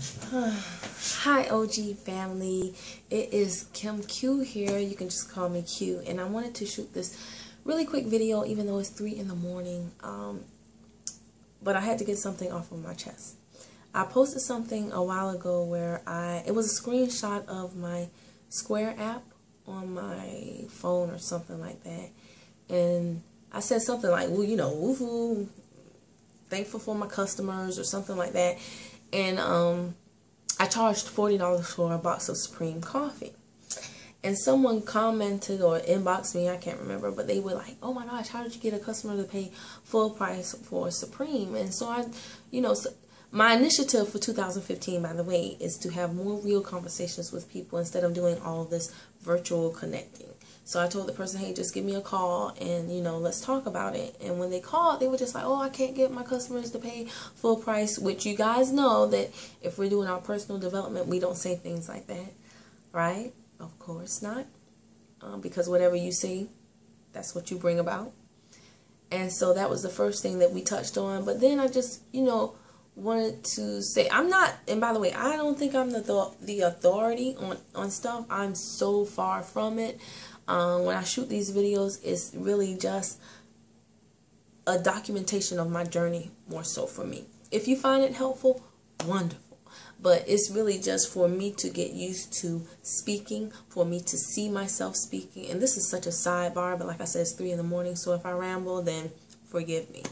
Hi OG family, it is Kim Q here. You can just call me Q, and I wanted to shoot this really quick video even though it's 3 in the morning, but I had to get something off of my chest. I posted something a while ago where it was a screenshot of my Square app on my phone or something like that, and I said something like, well, you know, woohoo, thankful for my customers or something like that, and I charged $40 for a box of Supreme coffee. And someone commented or inboxed me, I can't remember, but they were like, oh my gosh, how did you get a customer to pay full price for Supreme? And so my initiative for 2015, by the way, is to have more real conversations with people instead of doing all of this virtual connecting. So I told the person, hey, just give me a call and, let's talk about it. And when they called, they were just like, oh, I can't get my customers to pay full price, which you guys know that if we're doing our personal development, we don't say things like that, right? Of course not, because whatever you say, that's what you bring about. And so that was the first thing that we touched on. But then I just, wanted to say, I'm not, and by the way, I don't think I'm the authority on stuff. I'm so far from it. When I shoot these videos, it's really just a documentation of my journey more so for me. If you find it helpful, wonderful. But it's really just for me to get used to speaking, for me to see myself speaking. And this is such a sidebar, but like I said, it's 3 in the morning, so if I ramble, then forgive me.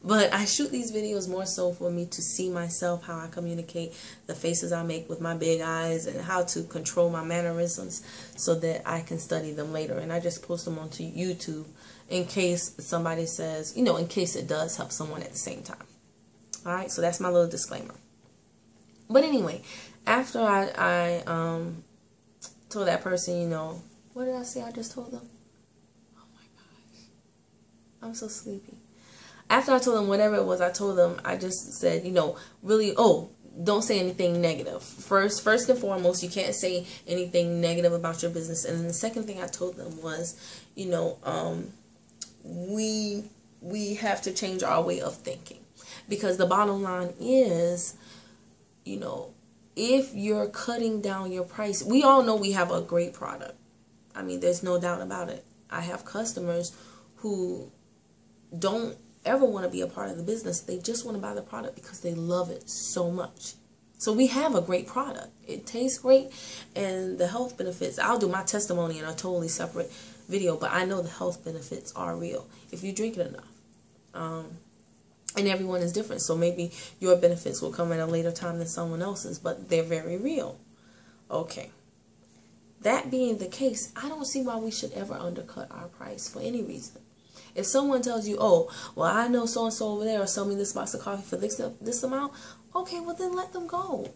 But I shoot these videos more so for me to see myself, how I communicate, the faces I make with my big eyes, and how to control my mannerisms so that I can study them later. And I just post them onto YouTube in case somebody says, in case it does help someone at the same time. All right, so that's my little disclaimer. But anyway, after I told that person, what did I say I just told them? Oh my gosh, I'm so sleepy. After I told them whatever it was I told them, I just said, really, don't say anything negative. First and foremost, you can't say anything negative about your business. And then the second thing I told them was, we have to change our way of thinking. Because the bottom line is, if you're cutting down your price, we all know we have a great product. I mean, there's no doubt about it. I have customers who don't ever want to be a part of the business. They just want to buy the product because they love it so much. So we have a great product. It tastes great, and the health benefits, I'll do my testimony in a totally separate video, but I know the health benefits are real if you drink it enough. And everyone is different, so maybe your benefits will come at a later time than someone else's, but they're very real. Okay. That being the case, I don't see why we should ever undercut our price for any reason. If someone tells you, oh, well, I know so-and-so over there will sell me this box of coffee for this amount, okay, well, then let them go.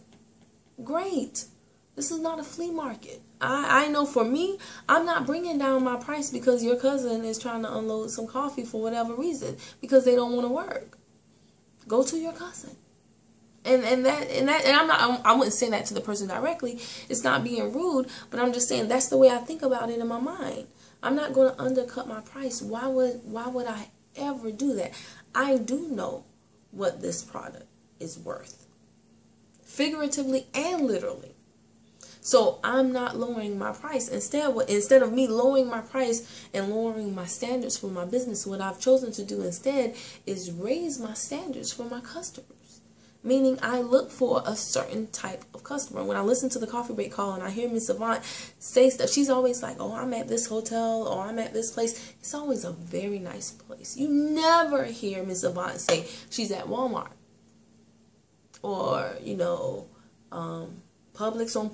Great. This is not a flea market. I know for me, I'm not bringing down my price because your cousin is trying to unload some coffee for whatever reason, because they don't want to work. Go to your cousin. And I wouldn't say that to the person directly. It's not being rude, but I'm just saying that's the way I think about it in my mind. I'm not going to undercut my price. Why would I ever do that? I do know what this product is worth, figuratively and literally. So I'm not lowering my price. Instead of me lowering my price and lowering my standards for my business, what I've chosen to do instead is raise my standards for my customers. Meaning I look for a certain type of customer. When I listen to the coffee break call and I hear Miss Avant say stuff, she's always like, oh, I'm at this hotel or I'm at this place. It's always a very nice place. You never hear Miss Avant say she's at Walmart or, Publix on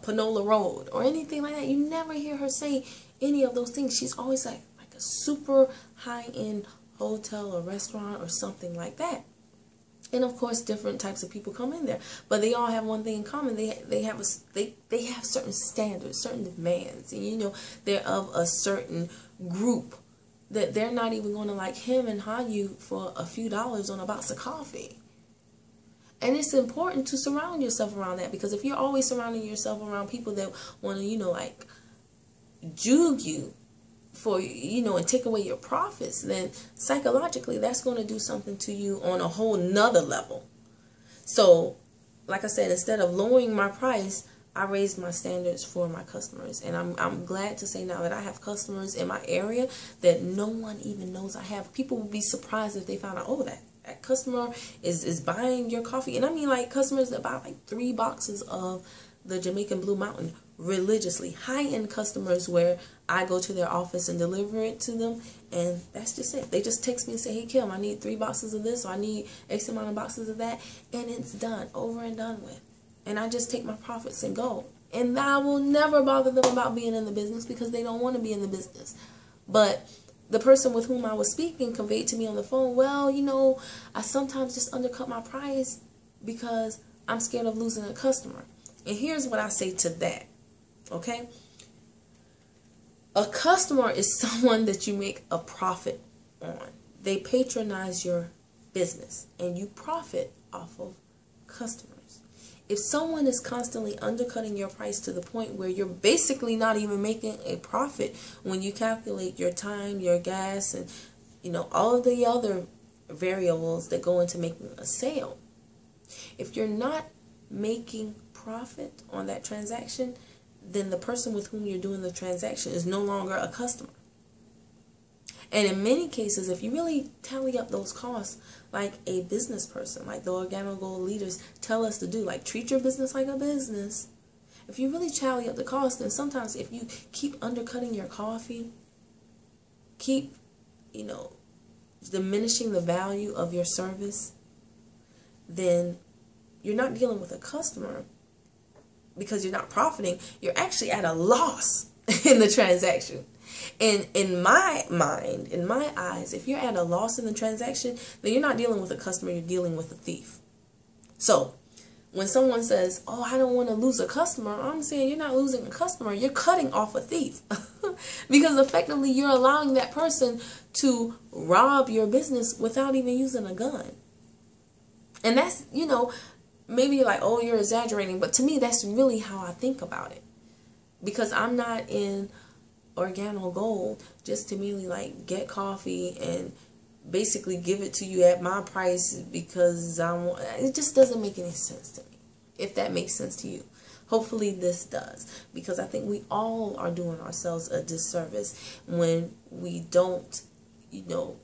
Panola Road or anything like that. You never hear her say any of those things. She's always like a super high-end hotel or restaurant or something like that. And of course, different types of people come in there, but they all have one thing in common. They have certain standards, certain demands, and they're of a certain group that they're not even going to like him and hire you for a few dollars on a box of coffee. And it's important to surround yourself around that, because if you're always surrounding yourself around people that want to, juke you for, and take away your profits, then psychologically that's going to do something to you on a whole nother level. So, like I said, instead of lowering my price, I raised my standards for my customers. And I'm glad to say now that I have customers in my area that no one even knows I have. People would be surprised if they found out, oh, that customer is buying your coffee. And I mean, like, customers that buy like 3 boxes of the Jamaican Blue Mountain religiously. High-end customers where I go to their office and deliver it to them, and that's just it. They just text me and say, hey Kim, I need 3 boxes of this, or I need X amount of boxes of that, and it's done, over and done with. And I just take my profits and go. And I will never bother them about being in the business because they don't want to be in the business. But the person with whom I was speaking conveyed to me on the phone, well, you know, I sometimes just undercut my price because I'm scared of losing a customer. And here's what I say to that, okay? A customer is someone that you make a profit on. They patronize your business, and you profit off of customers. If someone is constantly undercutting your price to the point where you're basically not even making a profit when you calculate your time, your gas, and, you know, all of the other variables that go into making a sale, if you're not making profit on that transaction, then the person with whom you're doing the transaction is no longer a customer. And in many cases, if you really tally up those costs like a business person, like the Organo Gold leaders tell us to do, like treat your business like a business. If you really tally up the cost, then sometimes if you keep undercutting your coffee, keep, you know, diminishing the value of your service, then you're not dealing with a customer because you're not profiting. You're actually at a loss in the transaction. And in my mind, in my eyes, if you're at a loss in the transaction, then you're not dealing with a customer, you're dealing with a thief. So when someone says, oh, I don't want to lose a customer, I'm saying you're not losing a customer, you're cutting off a thief. Because effectively you're allowing that person to rob your business without even using a gun. And that's, you know, maybe you're like, oh, you're exaggerating, but to me that's really how I think about it. Because I'm not in Organo Gold just to merely like get coffee and basically give it to you at my price because it just doesn't make any sense to me. If that makes sense to you, hopefully this does, because I think we all are doing ourselves a disservice when we don't, you know,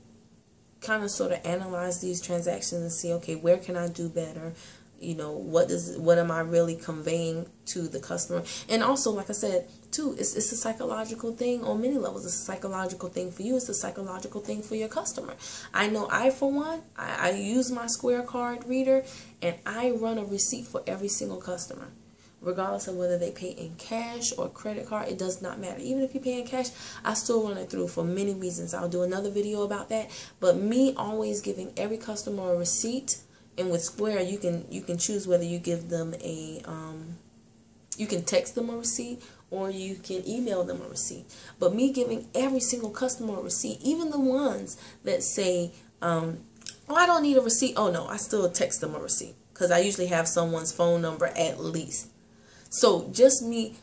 kind of sort of analyze these transactions and see, okay, where can I do better? You know, what am I really conveying to the customer? And also, like I said, too, it's a psychological thing on many levels. It's a psychological thing for you. It's a psychological thing for your customer. I know for one, I use my Square card reader, and I run a receipt for every single customer. Regardless of whether they pay in cash or credit card, it does not matter. Even if you pay in cash, I still run it through for many reasons. I'll do another video about that. But me always giving every customer a receipt. And with Square, you can choose whether you give them a, you can text them a receipt or you can email them a receipt. But me giving every single customer a receipt, even the ones that say, oh, I don't need a receipt. Oh, no, I still text them a receipt because I usually have someone's phone number at least. So just me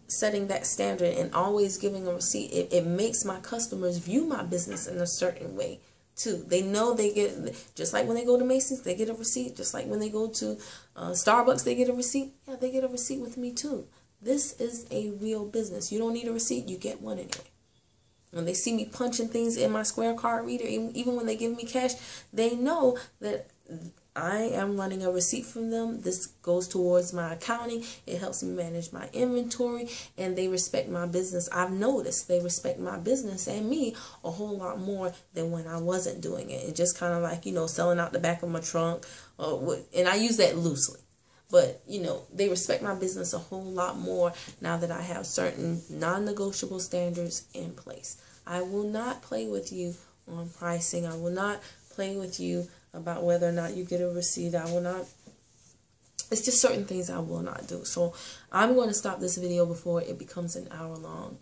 setting that standard and always giving a receipt, it makes my customers view my business in a certain way. Too. They know they get, just like when they go to Macy's, they get a receipt. Just like when they go to Starbucks, they get a receipt. Yeah, they get a receipt with me too. This is a real business. You don't need a receipt, you get one anyway. When they see me punching things in my Square card reader, even when they give me cash, they know that I am running a receipt from them. This goes towards my accounting. It helps me manage my inventory, and they respect my business. I've noticed they respect my business and me a whole lot more than when I wasn't doing it. And just kind of like, you know, selling out the back of my trunk, and I use that loosely. But, you know, they respect my business a whole lot more now that I have certain non-negotiable standards in place. I will not play with you on pricing. I will not play with you about whether or not you get a receipt. I will not. It's just certain things I will not do. So I'm going to stop this video before it becomes an hour long.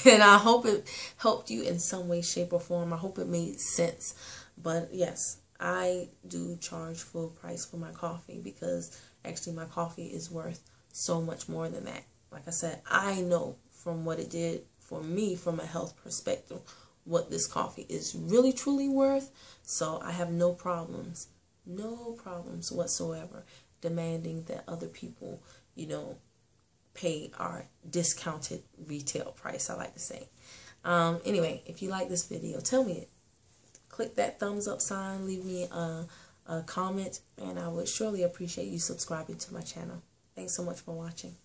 And I hope it helped you in some way, shape, or form. I hope it made sense. But yes, I do charge full price for my coffee because actually my coffee is worth so much more than that. Like I said, I know from what it did for me from a health perspective what this coffee is really truly worth. So I have no problems whatsoever demanding that other people, you know, pay our discounted retail price, I like to say. Anyway, if you like this video, tell me it. Click that thumbs up sign, leave me a comment, and I would surely appreciate you subscribing to my channel. Thanks so much for watching.